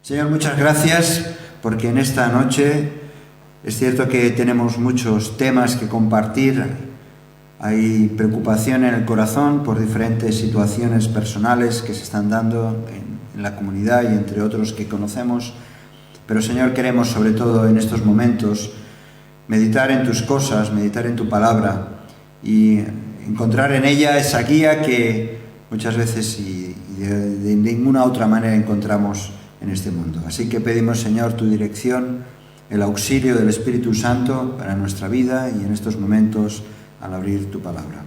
Señor, muchas gracias porque en esta noche es cierto que tenemos muchos temas que compartir. Hay preocupación en el corazón por diferentes situaciones personales que se están dando en la comunidad y entre otros que conocemos. Pero Señor, queremos sobre todo en estos momentos meditar en tus cosas, meditar en tu palabra y encontrar en ella esa guía que muchas veces y de ninguna otra manera encontramos en este mundo. Así que pedimos, Señor, tu dirección, el auxilio del Espíritu Santo para nuestra vida y en estos momentos al abrir tu palabra.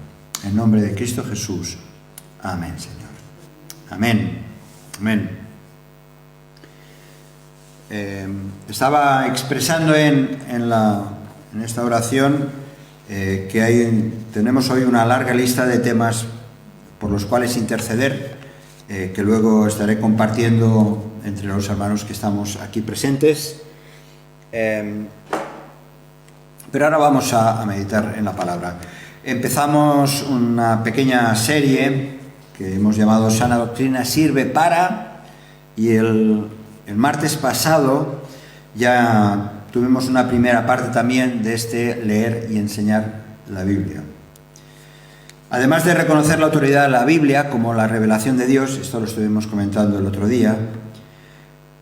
En nombre de Cristo Jesús. Amén, Señor. Amén. Amén. Estaba expresando en esta oración que tenemos hoy una larga lista de temas por los cuales interceder, que luego estaré compartiendo entre los hermanos que estamos aquí presentes. Pero ahora vamos a meditar en la palabra. Empezamos una pequeña serie que hemos llamado Sana Doctrina Sirve Para, y el martes pasado ya tuvimos una primera parte también de este leer y enseñar la Biblia. Además de reconocer la autoridad de la Biblia como la revelación de Dios, esto lo estuvimos comentando el otro día,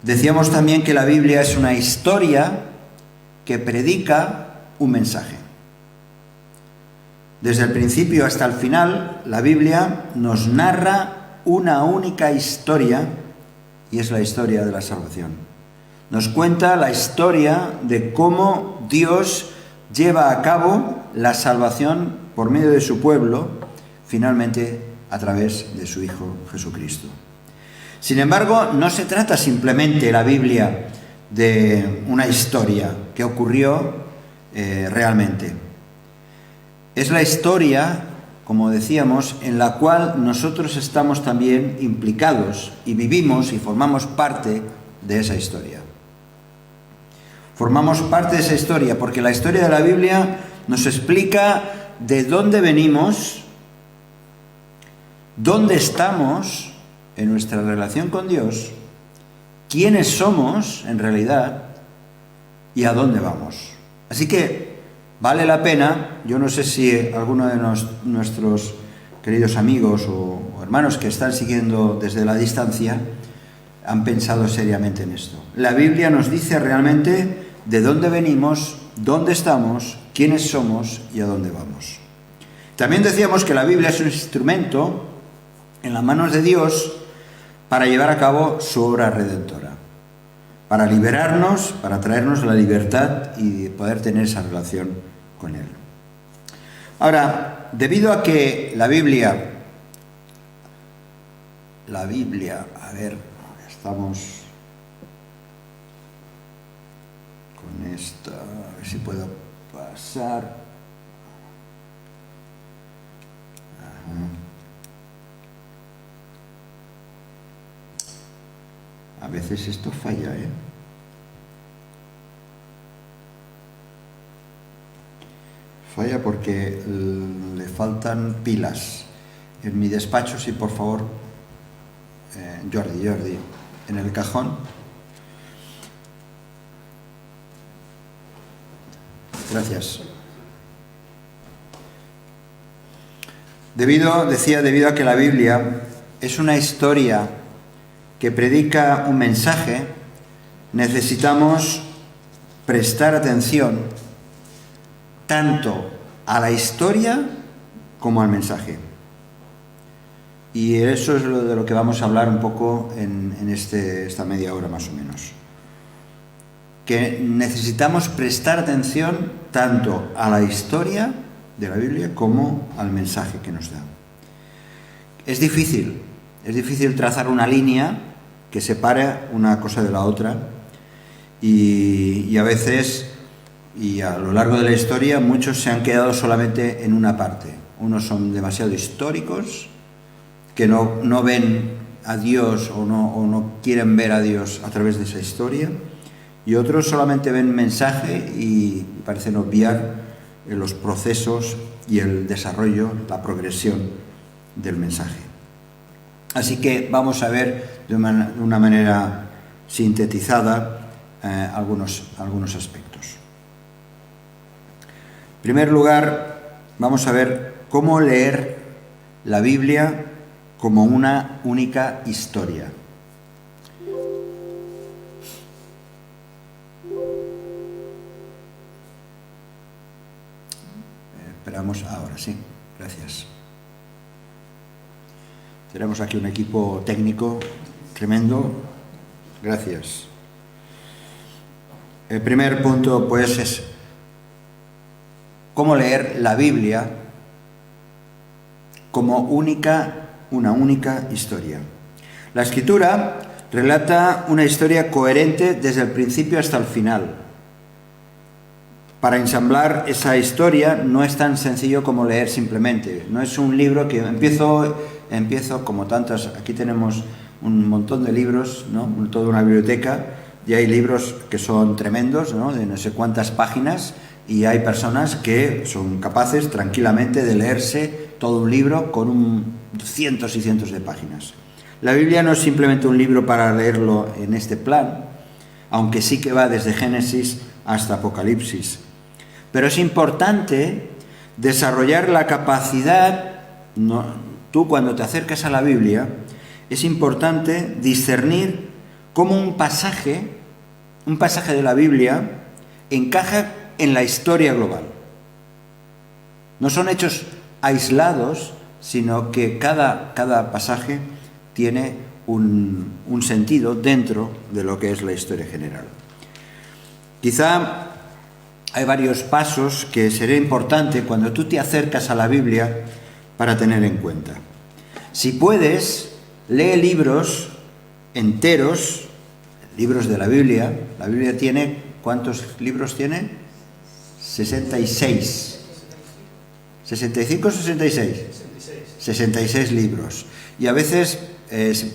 decíamos también que la Biblia es una historia que predica un mensaje. Desde el principio hasta el final, la Biblia nos narra una única historia, y es la historia de la salvación. Nos cuenta la historia de cómo Dios lleva a cabo la salvación por medio de su pueblo, finalmente a través de su Hijo Jesucristo. Sin embargo, no se trata simplemente la Biblia de una historia que ocurrió realmente. Es la historia, como decíamos, en la cual nosotros estamos también implicados y vivimos y formamos parte de esa historia. Formamos parte de esa historia porque la historia de la Biblia nos explica de dónde venimos, dónde estamos en nuestra relación con Dios, quiénes somos en realidad y a dónde vamos. Así que vale la pena. Yo no sé si alguno de nuestros queridos amigos o hermanos que están siguiendo desde la distancia han pensado seriamente en esto. La Biblia nos dice realmente de dónde venimos, dónde estamos, quiénes somos y a dónde vamos. También decíamos que la Biblia es un instrumento en las manos de Dios para llevar a cabo su obra redentora, para liberarnos, para traernos la libertad y poder tener esa relación con Él. Ahora, debido a que la Biblia, a ver, estamos con esta, a ver si puedo pasar. Ajá. A veces esto falla, Falla porque le faltan pilas. En mi despacho, sí, por favor, Jordi, en el cajón. Gracias. Debido a que la Biblia es una historia que predica un mensaje, necesitamos prestar atención tanto a la historia como al mensaje. Y eso es de lo que vamos a hablar un poco en esta media hora más o menos. Que necesitamos prestar atención tanto a la historia de la Biblia como al mensaje que nos da. Es difícil trazar una línea que separe una cosa de la otra y a veces, y a lo largo de la historia, muchos se han quedado solamente en una parte. Unos son demasiado históricos, que no ven a Dios o no quieren ver a Dios a través de esa historia, y otros solamente ven mensaje y parecen obviar los procesos y el desarrollo, la progresión del mensaje. Así que vamos a ver de una manera sintetizada algunos aspectos. En primer lugar, vamos a ver cómo leer la Biblia como una única historia. Esperamos ahora, sí, gracias. Tenemos aquí un equipo técnico tremendo. Gracias. El primer punto, pues, es cómo leer la Biblia como una única historia. La Escritura relata una historia coherente desde el principio hasta el final. Para ensamblar esa historia no es tan sencillo como leer simplemente. No es un libro que empiezo como tantas. Aquí tenemos un montón de libros, ¿no? Toda una biblioteca, y hay libros que son tremendos, ¿no? De no sé cuántas páginas, y hay personas que son capaces tranquilamente de leerse todo un libro con cientos y cientos de páginas. La Biblia no es simplemente un libro para leerlo en este plan, aunque sí que va desde Génesis hasta Apocalipsis. Pero es importante desarrollar la capacidad, tú cuando te acercas a la Biblia, es importante discernir cómo un pasaje de la Biblia encaja en la historia global. No son hechos aislados, sino que cada pasaje tiene un sentido dentro de lo que es la historia general. Quizá hay varios pasos que sería importante cuando tú te acercas a la Biblia para tener en cuenta. Si puedes, lee libros enteros, libros de la Biblia. La Biblia tiene, ¿cuántos libros tiene? 66. ¿65 o 66? 66 libros. Y a veces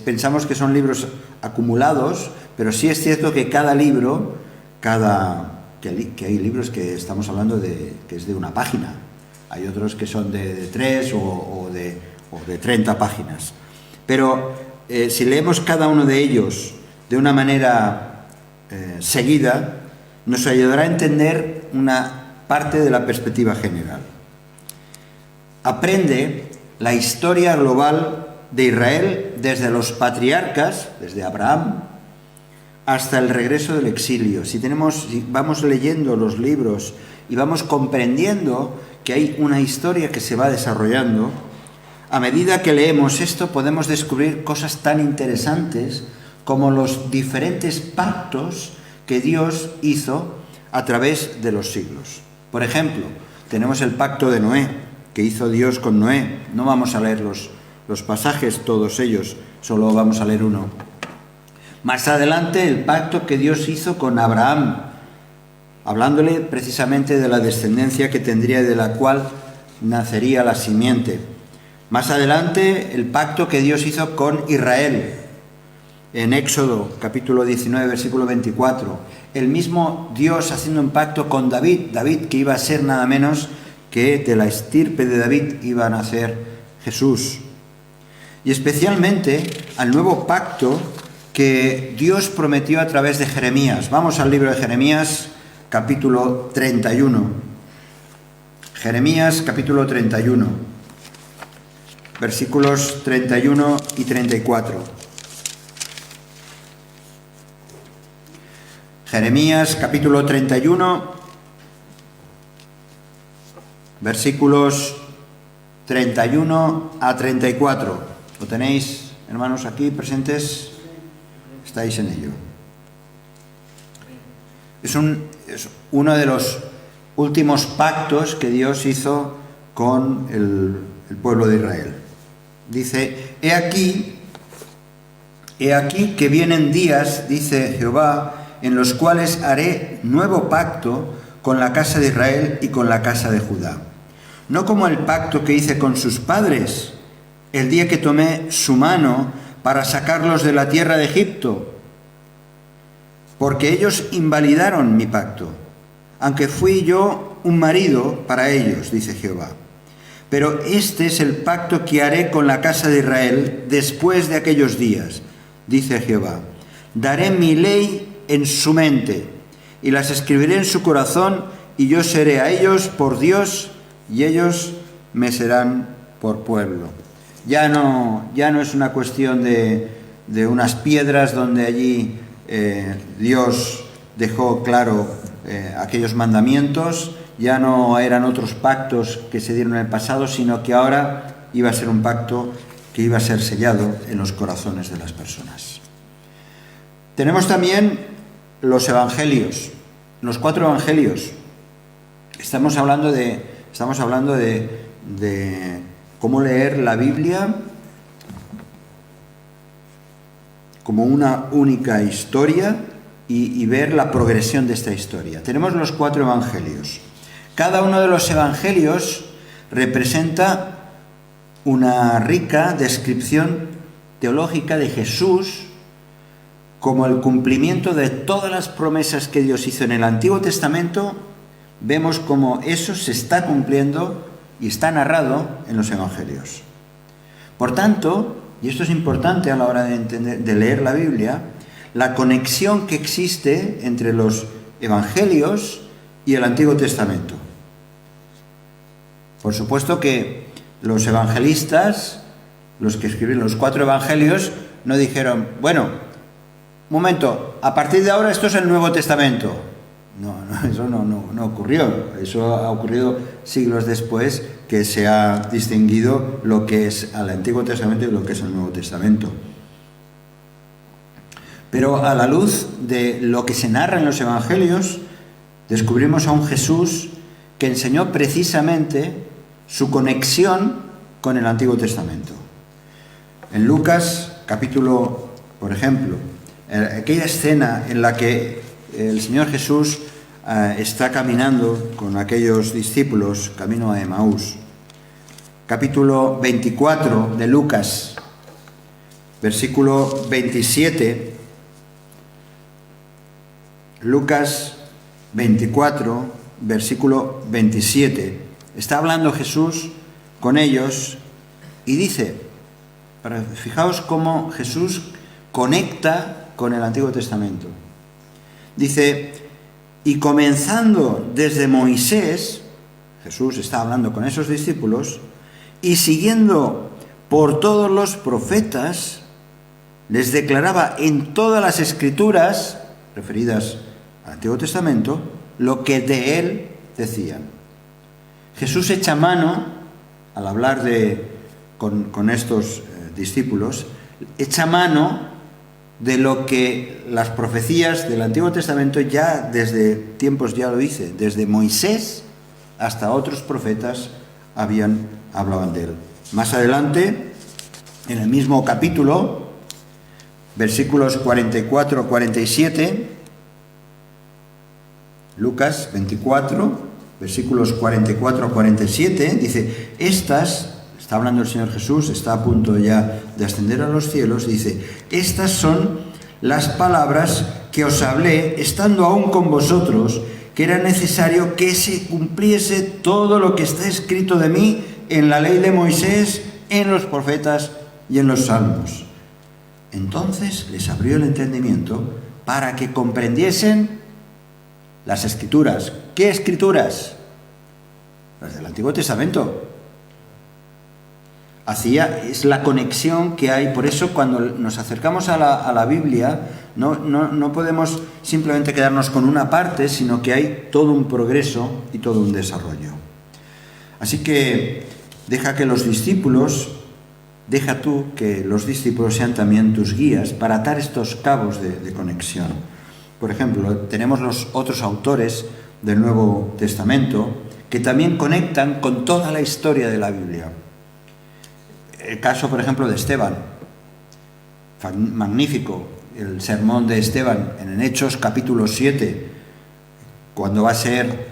pensamos que son libros acumulados, pero sí es cierto que cada libro, que hay libros que estamos hablando que es de una página. Hay otros que son de 3 o de 30 páginas. Pero si leemos cada uno de ellos de una manera seguida, nos ayudará a entender una parte de la perspectiva general. Aprende la historia global de Israel desde los patriarcas, desde Abraham, hasta el regreso del exilio. Si vamos leyendo los libros y vamos comprendiendo que hay una historia que se va desarrollando, a medida que leemos esto podemos descubrir cosas tan interesantes como los diferentes pactos que Dios hizo a través de los siglos. Por ejemplo, tenemos el pacto de Noé, que hizo Dios con Noé. No vamos a leer los pasajes, todos ellos, solo vamos a leer uno. Más adelante, el pacto que Dios hizo con Abraham, hablándole precisamente de la descendencia que tendría y de la cual nacería la simiente. Más adelante, el pacto que Dios hizo con Israel, en Éxodo, capítulo 19, versículo 24. El mismo Dios haciendo un pacto con David, que iba a ser nada menos que de la estirpe de David iba a nacer Jesús. Y especialmente al nuevo pacto que Dios prometió a través de Jeremías. Vamos al libro de Jeremías, capítulo 31. Jeremías, capítulo 31, versículos 31 y 34. Jeremías, capítulo 31, versículos 31 a 34. ¿Lo tenéis, hermanos, aquí presentes? Estáis en ello. Es uno de los últimos pactos que Dios hizo con el pueblo de Israel. Dice: He aquí que vienen días, dice Jehová, en los cuales haré nuevo pacto con la casa de Israel y con la casa de Judá. No como el pacto que hice con sus padres, el día que tomé su mano para sacarlos de la tierra de Egipto, porque ellos invalidaron mi pacto, aunque fui yo un marido para ellos, dice Jehová. Pero este es el pacto que haré con la casa de Israel después de aquellos días, dice Jehová. Daré mi ley en su mente y las escribiré en su corazón, y yo seré a ellos por Dios y ellos me serán por pueblo. Ya no es una cuestión de unas piedras donde allí Dios dejó claro aquellos mandamientos, ya no eran otros pactos que se dieron en el pasado, sino que ahora iba a ser un pacto que iba a ser sellado en los corazones de las personas. Tenemos también los evangelios, los 4 evangelios. Estamos hablando de cómo leer la Biblia como una única historia y ver la progresión de esta historia. Tenemos los 4 evangelios. Cada uno de los evangelios representa una rica descripción teológica de Jesús como el cumplimiento de todas las promesas que Dios hizo en el Antiguo Testamento. Vemos cómo eso se está cumpliendo y está narrado en los evangelios. Por tanto, y esto es importante a la hora de leer la Biblia, la conexión que existe entre los evangelios y el Antiguo Testamento. Por supuesto que los evangelistas, los que escribieron los 4 evangelios, no dijeron, bueno, un momento, a partir de ahora esto es el Nuevo Testamento. No, eso no ocurrió. Eso ha ocurrido siglos después, que se ha distinguido lo que es el Antiguo Testamento y lo que es el Nuevo Testamento. Pero a la luz de lo que se narra en los evangelios, descubrimos a un Jesús que enseñó precisamente su conexión con el Antiguo Testamento. En Lucas, capítulo, por ejemplo, aquella escena en la que el Señor Jesús está caminando con aquellos discípulos camino a Emaús. Capítulo 24 de Lucas, versículo 27. Lucas 24, versículo 27. Está hablando Jesús con ellos y dice, fijaos cómo Jesús conecta con el Antiguo Testamento. Dice, y comenzando desde Moisés, Jesús está hablando con esos discípulos, y siguiendo por todos los profetas, les declaraba en todas las escrituras, referidas al Antiguo Testamento, lo que de él decían. Jesús echa mano, al hablar con estos discípulos, echa mano de lo que las profecías del Antiguo Testamento ya desde tiempos, ya lo dice, desde Moisés hasta otros profetas hablaban de él. Más adelante, en el mismo capítulo, versículos 44-47, Lucas 24, versículos 44-47, dice, está hablando el Señor Jesús, está a punto ya de ascender a los cielos, dice, estas son las palabras que os hablé estando aún con vosotros, que era necesario que se cumpliese todo lo que está escrito de mí en la ley de Moisés, en los profetas y en los salmos. Entonces les abrió el entendimiento para que comprendiesen las escrituras. ¿Qué escrituras? Las del Antiguo Testamento. Es la conexión que hay. Por eso cuando nos acercamos a la Biblia, no podemos simplemente quedarnos con una parte, sino que hay todo un progreso y todo un desarrollo. Así que deja tú que los discípulos sean también tus guías para atar estos cabos de conexión. Por ejemplo, tenemos los otros autores del Nuevo Testamento que también conectan con toda la historia de la Biblia. El caso, por ejemplo, de Esteban. Magnífico el sermón de Esteban en Hechos capítulo 7, cuando va a ser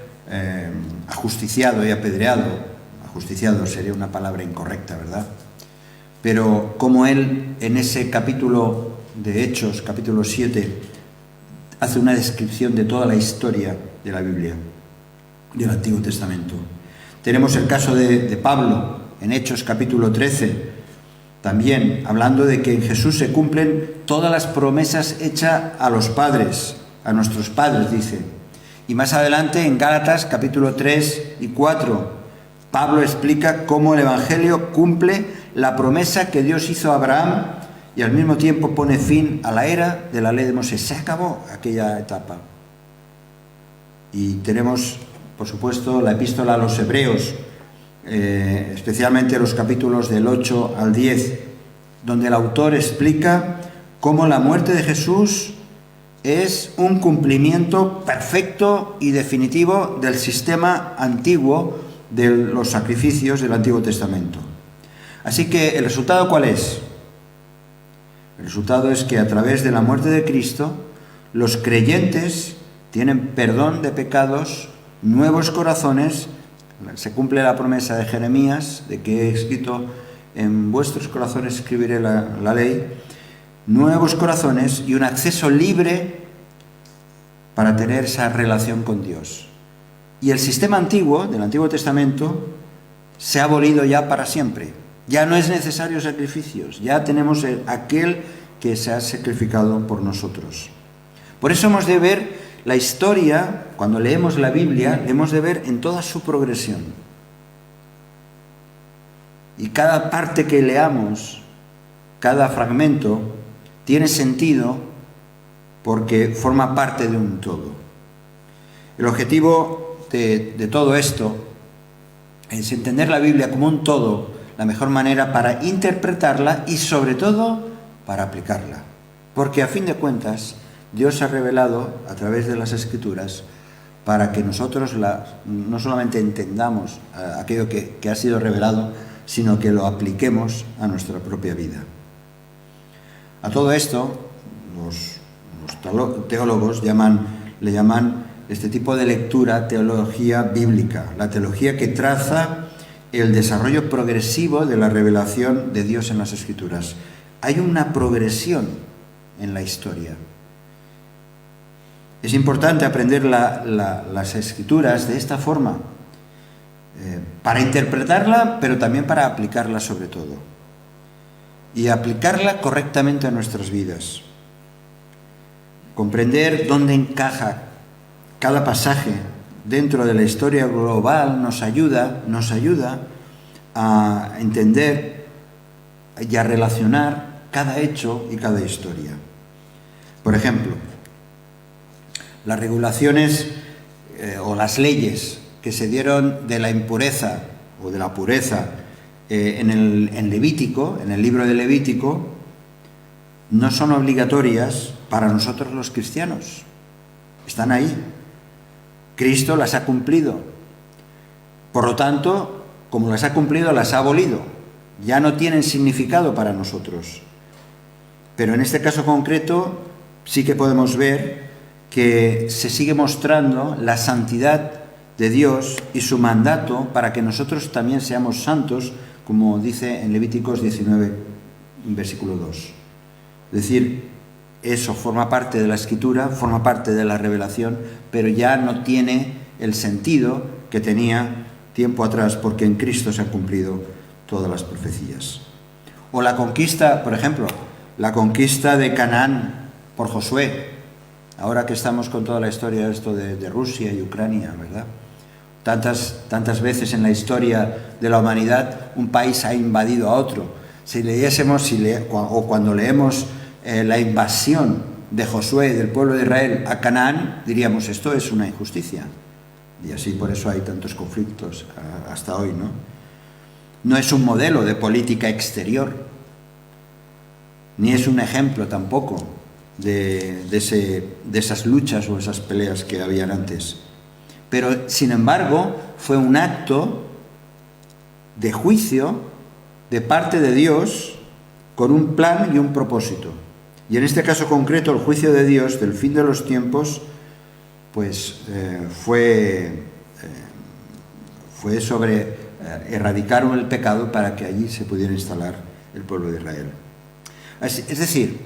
ajusticiado y apedreado. Ajusticiado sería una palabra incorrecta, ¿verdad? Pero como él en ese capítulo de Hechos, capítulo 7, hace una descripción de toda la historia de la Biblia, del Antiguo Testamento. Tenemos el caso de Pablo, en Hechos capítulo 13, También hablando de que en Jesús se cumplen todas las promesas hechas a los padres, a nuestros padres, dice. Y más adelante en Gálatas capítulo 3 y 4, Pablo explica cómo el Evangelio cumple la promesa que Dios hizo a Abraham y al mismo tiempo pone fin a la era de la ley de Moisés. Se acabó aquella etapa. Y tenemos, por supuesto, la epístola a los Hebreos, especialmente los capítulos del 8 al 10, donde el autor explica cómo la muerte de Jesús es un cumplimiento perfecto y definitivo del sistema antiguo de los sacrificios del Antiguo Testamento. Así que, ¿el resultado cuál es? El resultado es que a través de la muerte de Cristo, los creyentes tienen perdón de pecados, nuevos corazones. Se cumple la promesa de Jeremías, de que he escrito: en vuestros corazones escribiré la ley, nuevos corazones y un acceso libre para tener esa relación con Dios. Y el sistema antiguo, del Antiguo Testamento, se ha abolido ya para siempre. Ya no es necesario sacrificios, ya tenemos aquel que se ha sacrificado por nosotros. Por eso hemos de ver la historia, cuando leemos la Biblia, hemos de ver en toda su progresión. Y cada parte que leamos, cada fragmento, tiene sentido porque forma parte de un todo. El objetivo de todo esto es entender la Biblia como un todo, la mejor manera para interpretarla y sobre todo para aplicarla. Porque a fin de cuentas, Dios ha revelado a través de las Escrituras para que nosotros no solamente entendamos aquello que ha sido revelado, sino que lo apliquemos a nuestra propia vida. A todo esto, los teólogos le llaman este tipo de lectura teología bíblica, la teología que traza el desarrollo progresivo de la revelación de Dios en las Escrituras. Hay una progresión en la historia. Es importante aprender las Escrituras de esta forma, para interpretarla, pero también para aplicarla sobre todo. Y aplicarla correctamente a nuestras vidas. Comprender dónde encaja cada pasaje dentro de la historia global nos ayuda a entender y a relacionar cada hecho y cada historia. Por ejemplo, las regulaciones o las leyes que se dieron de la impureza o de la pureza en Levítico, en el libro de Levítico, no son obligatorias para nosotros los cristianos. Están ahí. Cristo las ha cumplido. Por lo tanto, como las ha cumplido, las ha abolido. Ya no tienen significado para nosotros. Pero en este caso concreto sí que podemos ver que se sigue mostrando la santidad de Dios y su mandato para que nosotros también seamos santos, como dice en Levíticos 19, versículo 2. Es decir, eso forma parte de la Escritura, forma parte de la revelación, pero ya no tiene el sentido que tenía tiempo atrás, porque en Cristo se han cumplido todas las profecías. O la conquista, por ejemplo, la conquista de Canaán por Josué. Ahora que estamos con toda la historia esto de Rusia y Ucrania, ¿verdad? Tantas veces en la historia de la humanidad un país ha invadido a otro. Si leyésemos o cuando leemos la invasión de Josué del pueblo de Israel a Canaán, diríamos: esto es una injusticia. Y así por eso hay tantos conflictos hasta hoy, ¿no? No es un modelo de política exterior, ni es un ejemplo tampoco de esas luchas o esas peleas que habían antes. Pero, sin embargo, fue un acto de juicio de parte de Dios con un plan y un propósito. Y en este caso concreto, el juicio de Dios del fin de los tiempos, pues fue sobre erradicar el pecado para que allí se pudiera instalar el pueblo de Israel. Es decir,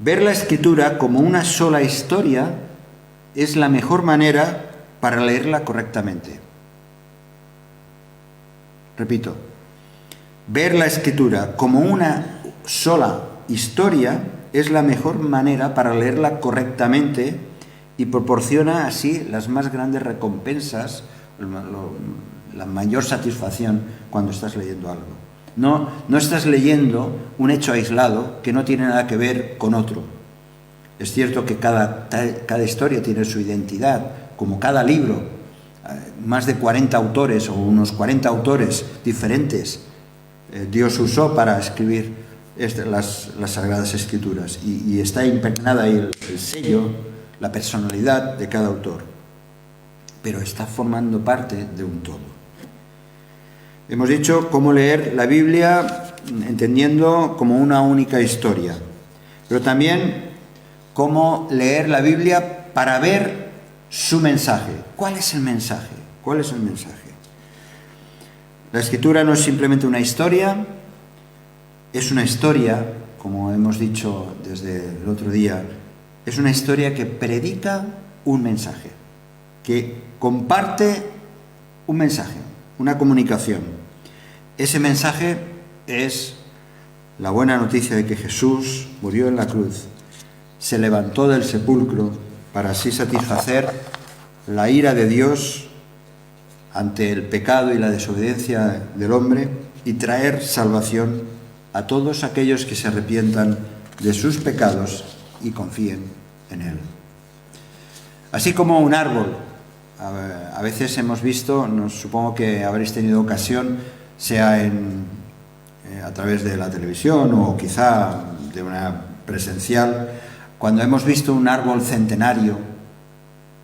ver la Escritura como una sola historia es la mejor manera para leerla correctamente. Repito, Ver la Escritura como una sola historia es la mejor manera para leerla correctamente y proporciona así las más grandes recompensas, la mayor satisfacción cuando estás leyendo algo. No estás leyendo un hecho aislado que no tiene nada que ver con otro. Es cierto que cada historia tiene su identidad, como cada libro. Más de 40 autores o unos 40 autores diferentes Dios usó para escribir las Sagradas Escrituras, y está impregnada ahí el sello, la personalidad de cada autor, pero está formando parte de un todo. Hemos dicho cómo leer la Biblia entendiendo como una única historia, pero también cómo leer la Biblia para ver su mensaje. ¿Cuál es el mensaje? ¿Cuál es el mensaje? La Escritura no es simplemente una historia, es una historia, como hemos dicho desde el otro día, es una historia que predica un mensaje, que comparte un mensaje, una comunicación. Ese mensaje es la buena noticia de que Jesús murió en la cruz, se levantó del sepulcro para así satisfacer la ira de Dios ante el pecado y la desobediencia del hombre y traer salvación a todos aquellos que se arrepientan de sus pecados y confíen en Él. Así como un árbol, a veces hemos visto, supongo que habréis tenido ocasión, sea a través de la televisión o quizá de una presencial, cuando hemos visto un árbol centenario,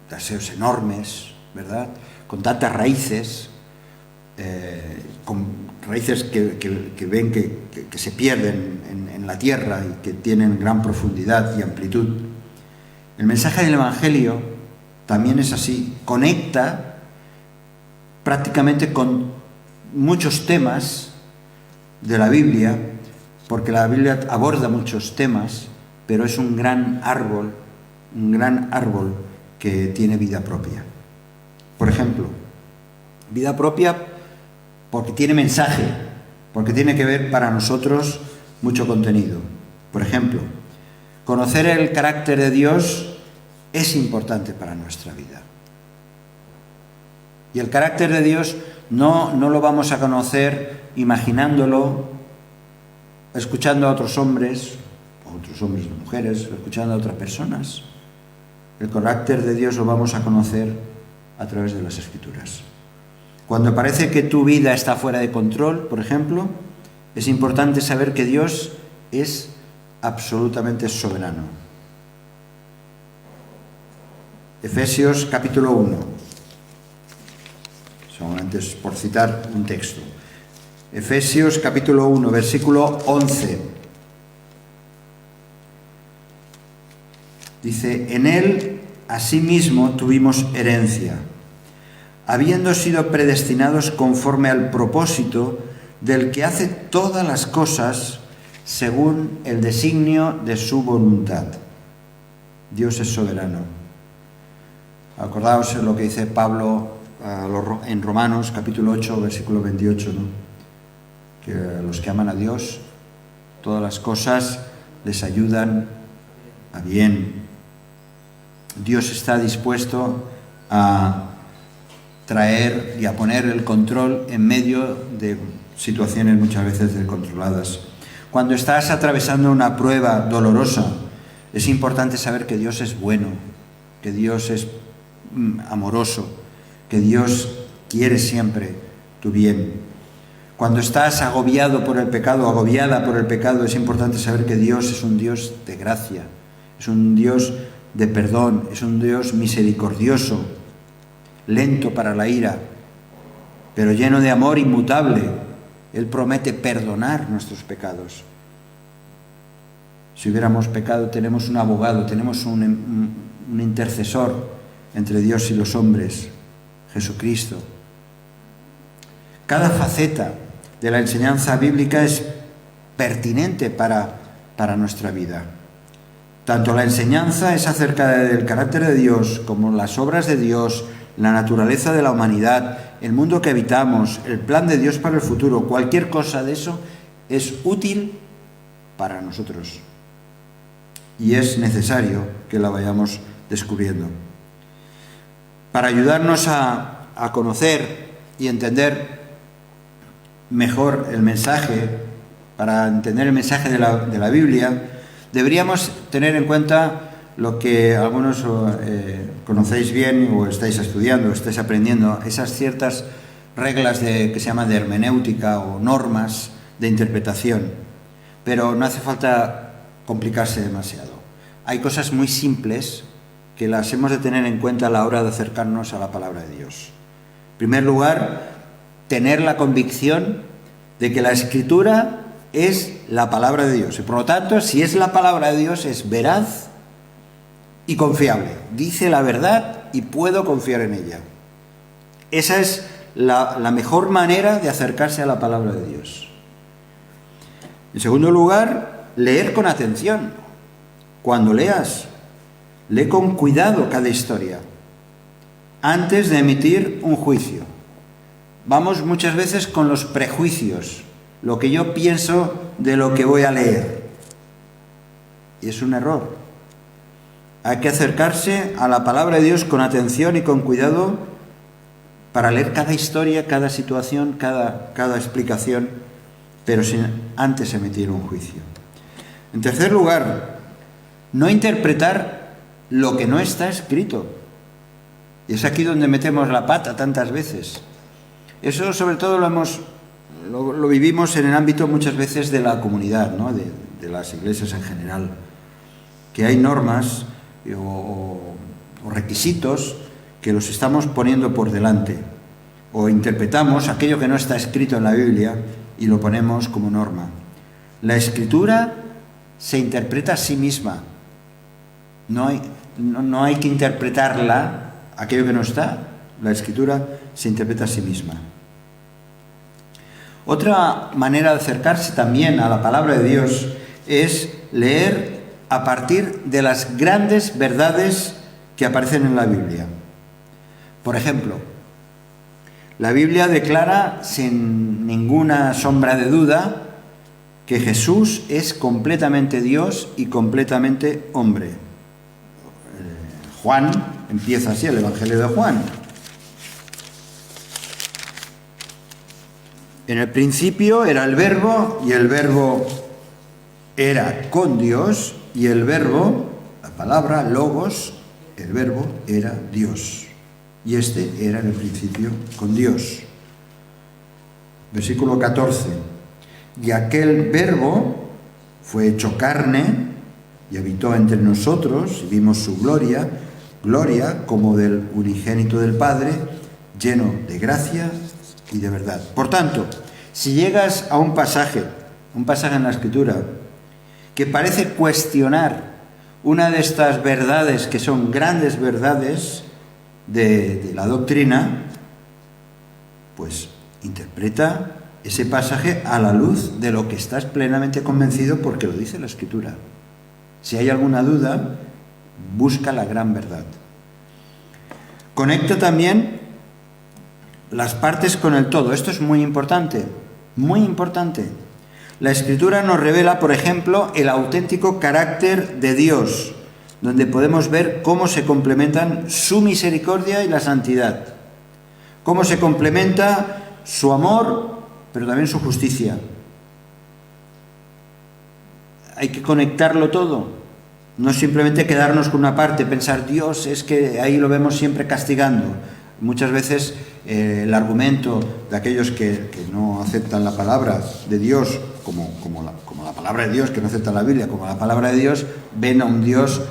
de aseos enormes, ¿verdad?, con tantas raíces, con raíces que ven que se pierden en la tierra y que tienen gran profundidad y amplitud. El mensaje del Evangelio también es así, conecta prácticamente con muchos temas de la Biblia, porque la Biblia aborda muchos temas, pero es un gran árbol que tiene vida propia. Por ejemplo, vida propia porque tiene mensaje, porque tiene que ver para nosotros mucho contenido. Por ejemplo, conocer el carácter de Dios es importante para nuestra vida. Y el carácter de Dios no lo vamos a conocer imaginándolo, escuchando a otros hombres y mujeres, escuchando a otras personas. El carácter de Dios lo vamos a conocer a través de las Escrituras. Cuando parece que tu vida está fuera de control, por ejemplo, es importante saber que Dios es absolutamente soberano. Efesios capítulo 1. Solamente por citar un texto. Efesios capítulo 1, versículo 11. Dice: en Él asimismo tuvimos herencia, habiendo sido predestinados conforme al propósito del que hace todas las cosas según el designio de su voluntad. Dios es soberano. Acordaos lo que dice Pablo en Romanos capítulo 8, versículo 28, ¿no? Que a los que aman a Dios, todas las cosas les ayudan a bien. Dios está dispuesto a traer y a poner el control en medio de situaciones muchas veces descontroladas. Cuando estás atravesando una prueba dolorosa, es importante saber que Dios es bueno, que Dios es amoroso, que Dios quiere siempre tu bien. Cuando estás agobiado por el pecado, agobiada por el pecado, es importante saber que Dios es un Dios de gracia, es un Dios de perdón, es un Dios misericordioso, lento para la ira, pero lleno de amor inmutable. Él promete perdonar nuestros pecados. Si hubiéramos pecado, tenemos un abogado, tenemos un intercesor entre Dios y los hombres, Jesucristo. Cada faceta de la enseñanza bíblica es pertinente para nuestra vida. Tanto la enseñanza es acerca del carácter de Dios como las obras de Dios, la naturaleza de la humanidad el mundo que habitamos, el plan de Dios para el futuro, cualquier cosa de eso es útil para nosotros. Y es necesario que la vayamos descubriendo. Para ayudarnos a conocer y entender mejor el mensaje, para entender el mensaje de la Biblia, deberíamos tener en cuenta lo que algunos conocéis bien o estáis estudiando, o estáis aprendiendo, esas ciertas reglas que se llaman de hermenéutica o normas de interpretación. Pero no hace falta complicarse demasiado. Hay cosas muy simples que las hemos de tener en cuenta a la hora de acercarnos a la palabra de Dios. En primer lugar, tener la convicción de que la Escritura es la palabra de Dios. Y por lo tanto, si es la palabra de Dios, es veraz y confiable. Dice la verdad y puedo confiar en ella. Esa es la mejor manera de acercarse a la palabra de Dios. En segundo lugar, leer con atención. Cuando leas, lee con cuidado cada historia, antes de emitir un juicio. Vamos muchas veces con los prejuicios, lo que yo pienso de lo que voy a leer. Y es un error. Hay que acercarse a la palabra de Dios con atención y con cuidado para leer cada historia, cada situación, cada explicación, pero sin antes emitir un juicio. En tercer lugar, no interpretar lo que no está escrito. Y es aquí donde metemos la pata tantas veces. Eso sobre todo lo vivimos en el ámbito muchas veces de la comunidad, ¿no? de las iglesias en general, que hay normas o requisitos que los estamos poniendo por delante, o interpretamos aquello que no está escrito en la Biblia y lo ponemos como norma. La Escritura se interpreta a sí misma. No hay que interpretarla, aquello que no está. La Escritura se interpreta a sí misma. Otra manera de acercarse también a la palabra de Dios es leer a partir de las grandes verdades que aparecen en la Biblia. Por ejemplo, la Biblia declara sin ninguna sombra de duda que Jesús es completamente Dios y completamente hombre. Juan empieza así, el Evangelio de Juan. En el principio era el Verbo, y el Verbo era con Dios, y el Verbo, la palabra logos, el Verbo era Dios. Y este era en el principio con Dios. Versículo 14. Y aquel Verbo fue hecho carne y habitó entre nosotros, y vimos su gloria, gloria como del unigénito del Padre, lleno de gracia y de verdad. Por tanto, si llegas a un pasaje en la Escritura, que parece cuestionar una de estas verdades que son grandes verdades de la doctrina, pues interpreta ese pasaje a la luz de lo que estás plenamente convencido porque lo dice la Escritura. Si hay alguna duda, busca la gran verdad. Conecta también las partes con el todo. Esto es muy importante, muy importante. La Escritura nos revela, por ejemplo, el auténtico carácter de Dios, donde podemos ver cómo se complementan su misericordia y la santidad, cómo se complementa su amor, pero también su justicia. Hay que conectarlo todo, no simplemente quedarnos con una parte, pensar Dios es que ahí lo vemos siempre castigando. Muchas veces el argumento de aquellos que no aceptan la palabra de Dios como la palabra de Dios, que no aceptan la Biblia como la palabra de Dios, ven a un Dios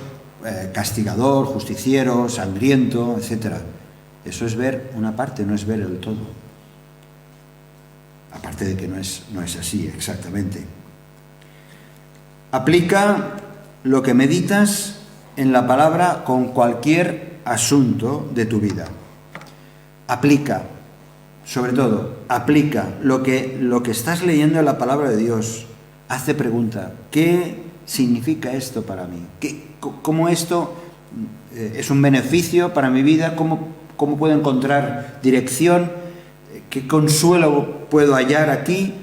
castigador, justiciero, sangriento, etc. Eso es ver una parte, no es ver el todo. Aparte de que no es así exactamente. Aplica lo que meditas en la palabra con cualquier asunto de tu vida. Aplica, sobre todo, aplica lo que estás leyendo en la palabra de Dios. Hazte pregunta, ¿qué significa esto para mí? ¿Cómo esto es un beneficio para mi vida? ¿Cómo puedo encontrar dirección? ¿Qué consuelo puedo hallar aquí?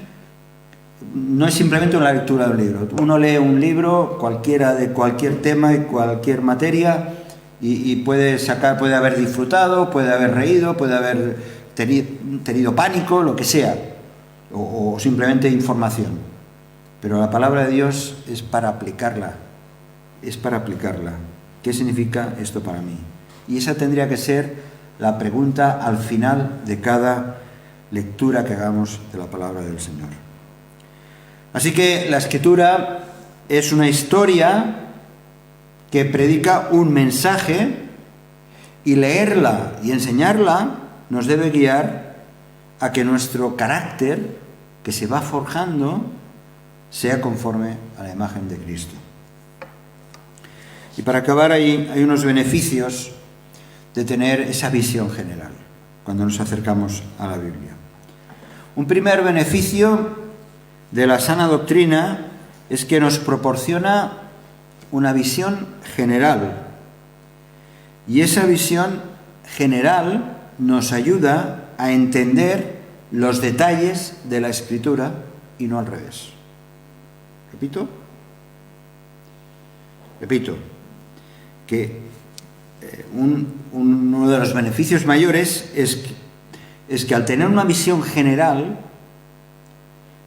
No es simplemente una lectura de un libro. Uno lee un libro, cualquiera, de cualquier tema y cualquier materia, y puede haber disfrutado, puede haber reído, puede haber tenido pánico, lo que sea, o simplemente información. Pero la palabra de Dios es para aplicarla. Es para aplicarla. ¿Qué significa esto para mí? Y esa tendría que ser la pregunta al final de cada lectura que hagamos de la palabra del Señor. Así que la Escritura es una historia que predica un mensaje, y leerla y enseñarla nos debe guiar a que nuestro carácter, que se va forjando, sea conforme a la imagen de Cristo. Y para acabar, hay unos beneficios de tener esa visión general cuando nos acercamos a la Biblia. Un primer beneficio de la sana doctrina es que nos proporciona una visión general. Y esa visión general nos ayuda a entender los detalles de la Escritura y no al revés. Repito, que uno de los beneficios mayores es que al tener una visión general,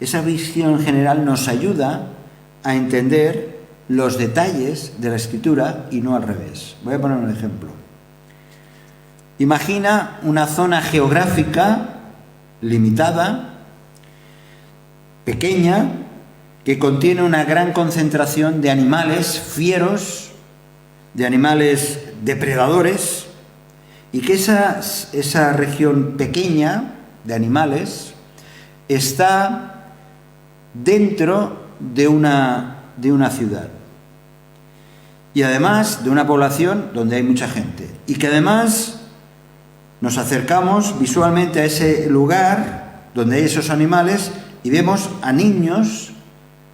esa visión general nos ayuda a entender los detalles de la Escritura y no al revés. Voy a poner un ejemplo. Imagina una zona geográfica limitada, pequeña, que contiene una gran concentración de animales fieros, de animales depredadores, y que esa región pequeña de animales está dentro de una ciudad, y además de una población donde hay mucha gente, y que además nos acercamos visualmente a ese lugar donde hay esos animales y vemos a niños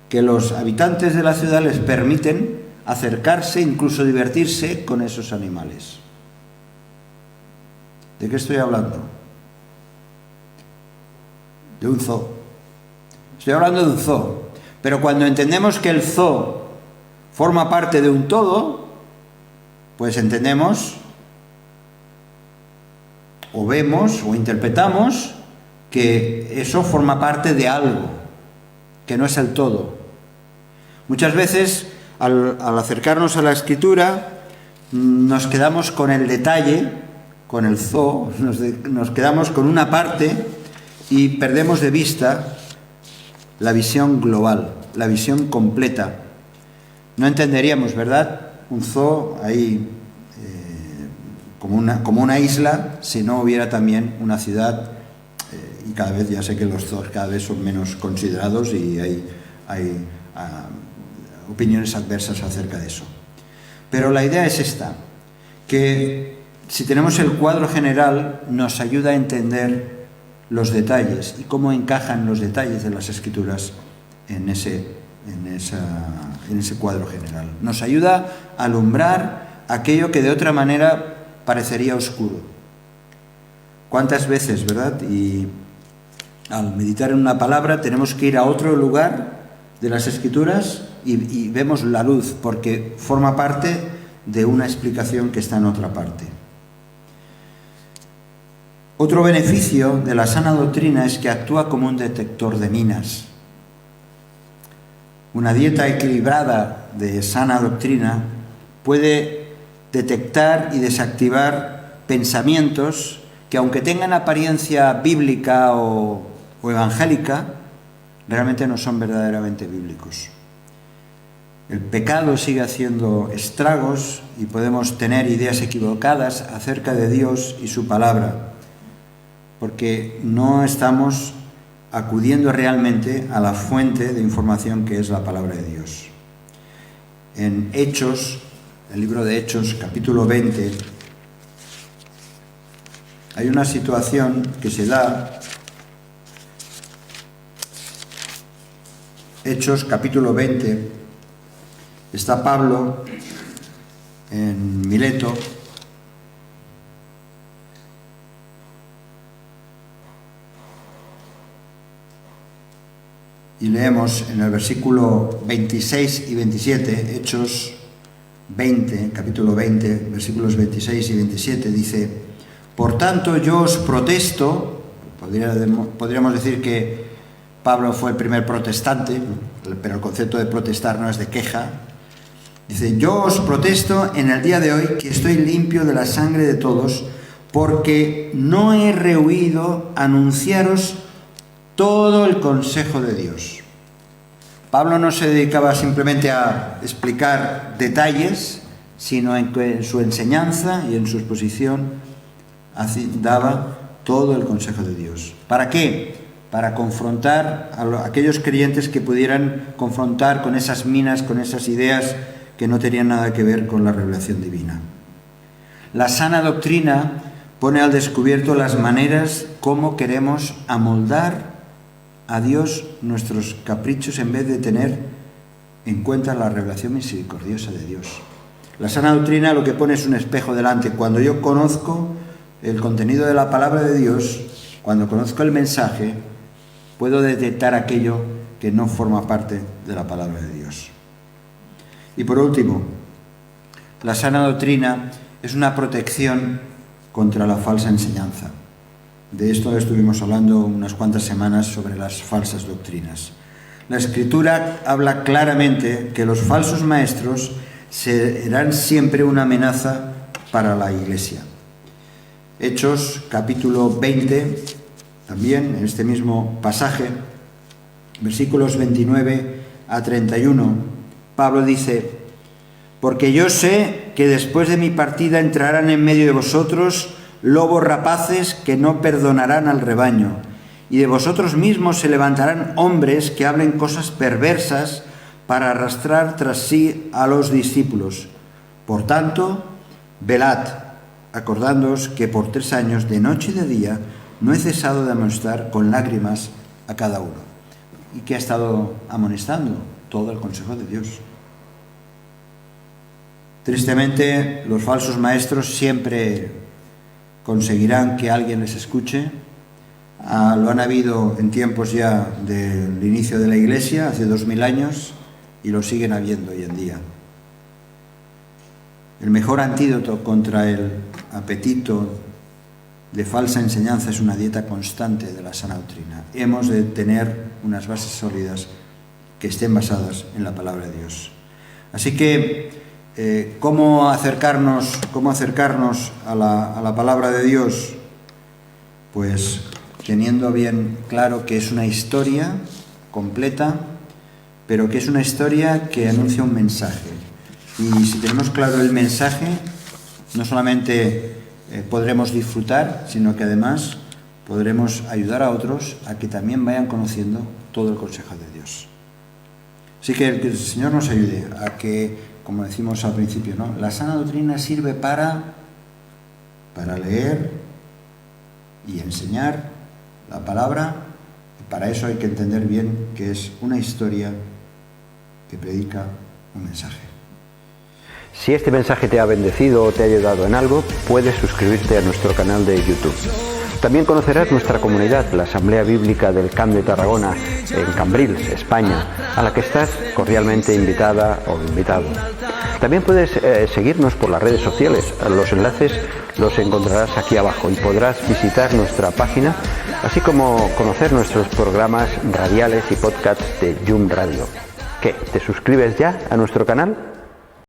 que los habitantes de la ciudad les permiten acercarse, incluso divertirse con esos animales. ¿De qué estoy hablando? De un zoo. Estoy hablando de un zoo. Pero cuando entendemos que el zoo forma parte de un todo, pues entendemos, o vemos, o interpretamos que eso forma parte de algo, que no es el todo. Muchas veces, al acercarnos a la Escritura, nos quedamos con el detalle, con el zoo, nos quedamos con una parte y perdemos de vista la visión global, la visión completa. No entenderíamos, ¿verdad?, un zoo ahí como una isla si no hubiera también una ciudad, y cada vez, ya sé que los zoos cada vez son menos considerados y hay opiniones adversas acerca de eso. Pero la idea es esta, que si tenemos el cuadro general nos ayuda a entender los detalles y cómo encajan los detalles de las Escrituras en ese cuadro general. Nos ayuda a alumbrar aquello que de otra manera parecería oscuro. ¿Cuántas veces, verdad? Y al meditar en una palabra tenemos que ir a otro lugar de las Escrituras y vemos la luz, porque forma parte de una explicación que está en otra parte. Otro beneficio de la sana doctrina es que actúa como un detector de minas. Una dieta equilibrada de sana doctrina puede detectar y desactivar pensamientos que, aunque tengan apariencia bíblica o evangélica, realmente no son verdaderamente bíblicos. El pecado sigue haciendo estragos y podemos tener ideas equivocadas acerca de Dios y su palabra, porque no estamos acudiendo realmente a la fuente de información que es la palabra de Dios. En Hechos, el libro de Hechos, capítulo 20, hay una situación que se da. Hechos, capítulo 20, está Pablo en Mileto, y leemos en el versículo 26 y 27, Hechos 20, capítulo 20, versículos 26 y 27, dice: por tanto yo os protesto. Podríamos decir que Pablo fue el primer protestante, pero el concepto de protestar no es de queja. Dice: yo os protesto en el día de hoy que estoy limpio de la sangre de todos, porque no he rehuido anunciaros todo el consejo de Dios. Pablo no se dedicaba simplemente a explicar detalles, sino en su enseñanza y en su exposición daba todo el consejo de Dios. ¿Para qué? Para confrontar a aquellos creyentes que pudieran confrontar con esas minas, con esas ideas que no tenían nada que ver con la revelación divina. La sana doctrina pone al descubierto las maneras como queremos amoldar a Dios nuestros caprichos en vez de tener en cuenta la revelación misericordiosa de Dios. La sana doctrina lo que pone es un espejo delante. Cuando yo conozco el contenido de la palabra de Dios, cuando conozco el mensaje, puedo detectar aquello que no forma parte de la palabra de Dios. Y por último, la sana doctrina es una protección contra la falsa enseñanza. De esto estuvimos hablando unas cuantas semanas sobre las falsas doctrinas. La Escritura habla claramente que los falsos maestros serán siempre una amenaza para la Iglesia. Hechos capítulo 20, también en este mismo pasaje, versículos 29 a 31, Pablo dice: porque yo sé que después de mi partida entrarán en medio de vosotros lobos rapaces que no perdonarán al rebaño, y de vosotros mismos se levantarán hombres que hablen cosas perversas para arrastrar tras sí a los discípulos. Por tanto, velad, acordándoos que por 3 años, de noche y de día, no he cesado de amonestar con lágrimas a cada uno. ¿Y qué ha estado amonestando? Todo el consejo de Dios. Tristemente, los falsos maestros siempre conseguirán que alguien les escuche. Lo han habido en tiempos ya del inicio de la Iglesia, hace 2000 años, y lo siguen habiendo hoy en día. El mejor antídoto contra el apetito de falsa enseñanza es una dieta constante de la sana doctrina. Hemos de tener unas bases sólidas que estén basadas en la palabra de Dios. Así que, ¿cómo acercarnos a la palabra de Dios? Pues teniendo bien claro que es una historia completa, pero que es una historia que anuncia un mensaje. Y si tenemos claro el mensaje, no solamente podremos disfrutar, sino que además podremos ayudar a otros a que también vayan conociendo todo el consejo de Dios. Así que el Señor nos ayude a que, como decimos al principio, ¿no?, la sana doctrina sirve para leer y enseñar la palabra, y para eso hay que entender bien que es una historia que predica un mensaje. Si este mensaje te ha bendecido o te ha ayudado en algo, puedes suscribirte a nuestro canal de YouTube. También conocerás nuestra comunidad, la Asamblea Bíblica del Camp de Tarragona, en Cambrils, España, a la que estás cordialmente invitada o invitado. También puedes seguirnos por las redes sociales. Los enlaces los encontrarás aquí abajo y podrás visitar nuestra página, así como conocer nuestros programas radiales y podcasts de Yum Radio. ¿Qué? ¿Te suscribes ya a nuestro canal?